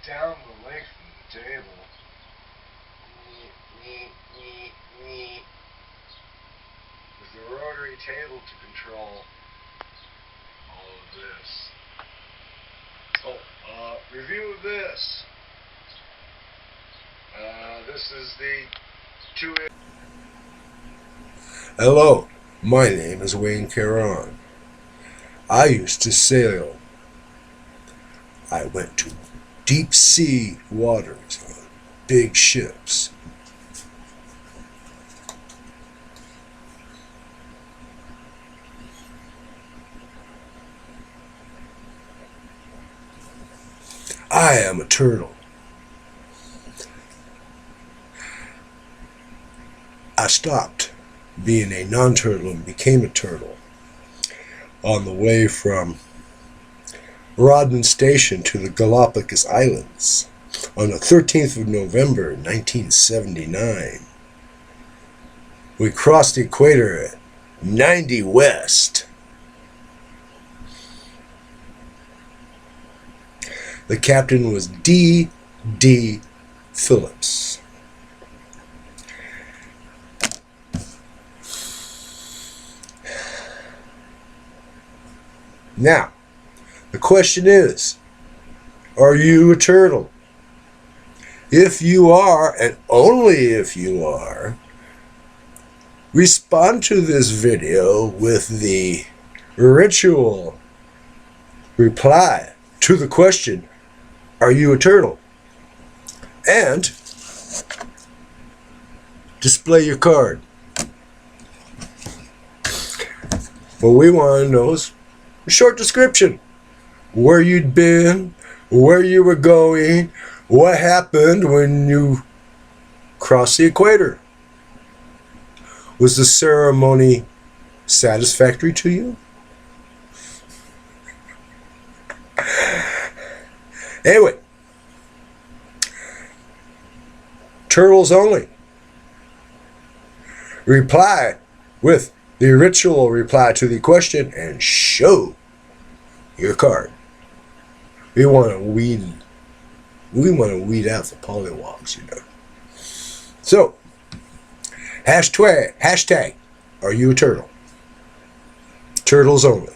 down the length of the table. With the rotary table to control all of this. Review of this. This is the 2. Hello, my name is Wayne Caron. I used to sail. I went to deep sea waters on big ships. I am a turtle. I stopped being a non-turtle and became a turtle on the way from Rodman Station to the Galapagos Islands on the 13th of November 1979. We crossed the equator at 90 west. The captain was D. Phillips. Now, the question is, are you a turtle? If you are, and only if you are, respond to this video with the ritual reply to the question, are you a turtle? And display your card. What we want to know is a short description. Where you'd been, where you were going, what happened when you crossed the equator. Was the ceremony satisfactory to you? Anyway, turtles only. Reply with the ritual reply to the question and show your card. We want to weed out the pollywogs, you know. So, hashtag, are you a turtle? Turtles only.